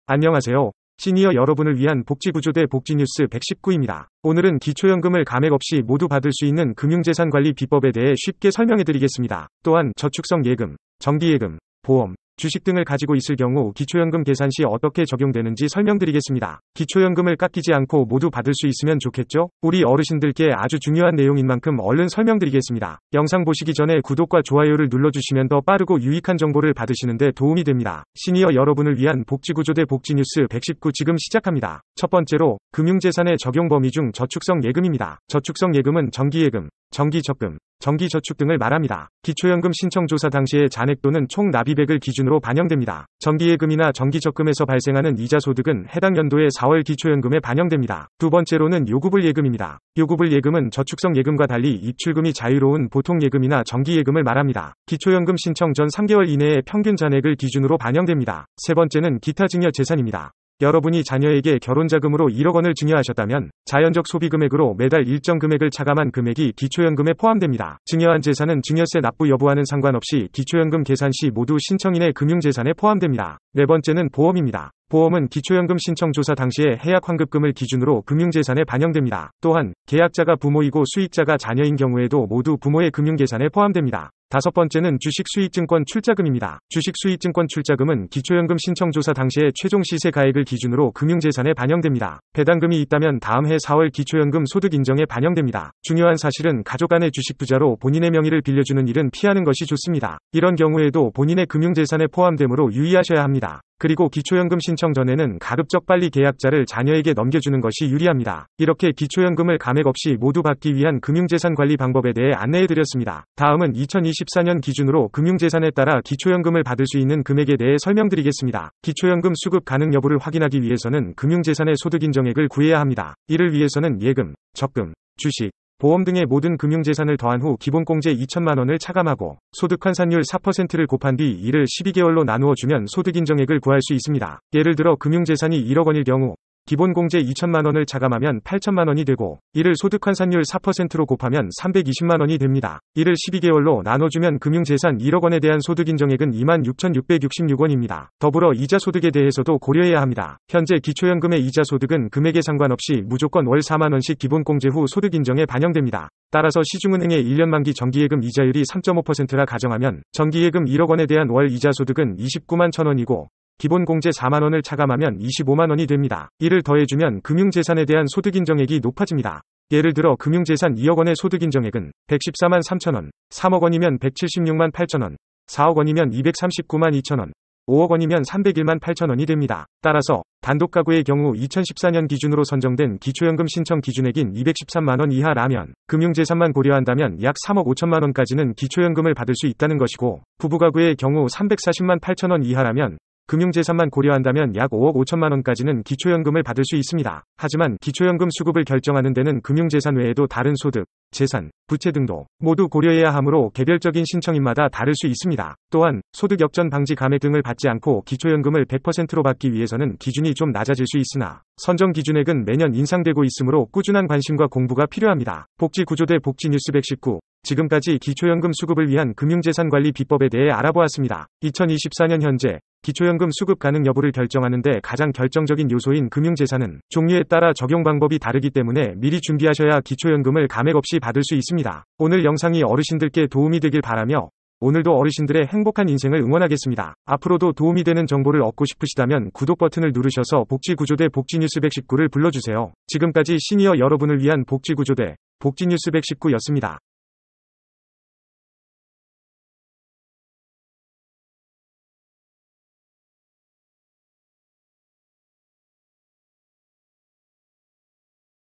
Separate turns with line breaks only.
안녕하세요. 시니어 여러분을 위한 복지구조대 복지뉴스 119입니다. 오늘은 기초연금을 감액 없이 모두 받을 수 있는 금융재산 관리 비법에 대해 쉽게 설명해드리겠습니다. 또한 저축성 예금, 정기예금, 보험, 주식 등을 가지고 있을 경우 기초연금 계산 시 어떻게 적용되는지 설명드리겠습니다. 기초연금을 깎이지 않고 모두 받을 수 있으면 좋겠죠? 우리 어르신들께 아주 중요한 내용인 만큼 얼른 설명드리겠습니다. 영상 보시기 전에 구독과 좋아요를 눌러주시면 더 빠르고 유익한 정보를 받으시는데 도움이 됩니다. 시니어 여러분을 위한 복지구조대 복지뉴스 119 지금 시작합니다. 첫 번째로 금융재산의 적용 범위 중 저축성 예금입니다. 저축성 예금은 정기예금, 정기적금, 정기저축 등을 말합니다. 기초연금 신청 조사 당시의 잔액 또는 총 납입액을 기준으로 반영됩니다. 정기예금이나 정기적금에서 발생하는 이자 소득은 해당 연도의 4월 기초연금에 반영됩니다. 두 번째로는 요구불 예금입니다. 요구불 예금은 저축성 예금과 달리 입출금이 자유로운 보통 예금이나 정기예금을 말합니다. 기초연금 신청 전 3개월 이내의 평균 잔액을 기준으로 반영됩니다. 세 번째는 기타 증여 재산입니다. 여러분이 자녀에게 결혼자금으로 1억 원을 증여하셨다면 자연적 소비금액으로 매달 일정 금액을 차감한 금액이 기초연금에 포함됩니다. 증여한 재산은 증여세 납부 여부와는 상관없이 기초연금 계산 시 모두 신청인의 금융재산에 포함됩니다. 네 번째는 보험입니다. 보험은 기초연금 신청 조사 당시에 해약 환급금을 기준으로 금융재산에 반영됩니다. 또한 계약자가 부모이고 수익자가 자녀인 경우에도 모두 부모의 금융계산에 포함됩니다. 다섯 번째는 주식수익증권 출자금입니다. 주식수익증권 출자금은 기초연금 신청 조사 당시에 최종 시세 가액을 기준으로 금융재산에 반영됩니다. 배당금이 있다면 다음 해 4월 기초연금 소득 인정에 반영됩니다. 중요한 사실은 가족 간의 주식 투자로 본인의 명의를 빌려주는 일은 피하는 것이 좋습니다. 이런 경우에도 본인의 금융재산에 포함되므로 유의하셔야 합니다. 그리고 기초연금 신청 전에는 가급적 빨리 계약자를 자녀에게 넘겨주는 것이 유리합니다. 이렇게 기초연금을 감액 없이 모두 받기 위한 금융재산 관리 방법에 대해 안내해드렸습니다. 다음은 2024년 기준으로 금융재산에 따라 기초연금을 받을 수 있는 금액에 대해 설명드리겠습니다. 기초연금 수급 가능 여부를 확인하기 위해서는 금융재산의 소득인정액을 구해야 합니다. 이를 위해서는 예금, 적금, 주식, 보험 등의 모든 금융재산을 더한 후 기본공제 2천만 원을 차감하고 소득환산율 4%를 곱한 뒤 이를 12개월로 나누어 주면 소득인정액을 구할 수 있습니다. 예를 들어 금융재산이 1억 원일 경우 기본공제 2천만 원을 차감하면 8천만 원이 되고 이를 소득환산율 4%로 곱하면 320만 원이 됩니다. 이를 12개월로 나눠주면 금융재산 1억 원에 대한 소득인정액은 26,666원입니다. 더불어 이자소득에 대해서도 고려해야 합니다. 현재 기초연금의 이자소득은 금액에 상관없이 무조건 월 4만 원씩 기본공제 후 소득인정에 반영됩니다. 따라서 시중은행의 1년 만기 정기예금 이자율이 3.5%라 가정하면 정기예금 1억 원에 대한 월 이자소득은 29만 1,000원이고 기본공제 4만 원을 차감하면 25만 원이 됩니다. 이를 더해주면 금융재산에 대한 소득인정액이 높아집니다. 예를 들어 금융재산 2억 원의 소득인정액은 114만 3천원, 3억 원이면 176만 8천원, 4억 원이면 239만 2천원, 5억 원이면 301만 8천원이 됩니다. 따라서 단독가구의 경우 2014년 기준으로 선정된 기초연금 신청 기준액인 213만 원 이하라면 금융재산만 고려한다면 약 3억 5천만 원까지는 기초연금을 받을 수 있다는 것이고 부부가구의 경우 340만 8천원 이하라면 금융재산만 고려한다면 약 5억 5천만 원까지는 기초연금을 받을 수 있습니다. 하지만 기초연금 수급을 결정하는 데는 금융재산 외에도 다른 소득, 재산, 부채 등도 모두 고려해야 하므로 개별적인 신청인마다 다를 수 있습니다. 또한 소득 역전 방지 감액 등을 받지 않고 기초연금을 100%로 받기 위해서는 기준이 좀 낮아질 수 있으나 선정 기준액은 매년 인상되고 있으므로 꾸준한 관심과 공부가 필요합니다. 복지구조대 복지뉴스 119 지금까지 기초연금 수급을 위한 금융재산 관리 비법에 대해 알아보았습니다. 2024년 현재 기초연금 수급 가능 여부를 결정하는 데 가장 결정적인 요소인 금융재산은 종류에 따라 적용 방법이 다르기 때문에 미리 준비하셔야 기초연금을 감액 없이 받을 수 있습니다. 오늘 영상이 어르신들께 도움이 되길 바라며 오늘도 어르신들의 행복한 인생을 응원하겠습니다. 앞으로도 도움이 되는 정보를 얻고 싶으시다면 구독 버튼을 누르셔서 복지구조대 복지뉴스 119를 불러주세요. 지금까지 시니어 여러분을 위한 복지구조대 복지뉴스 119였습니다.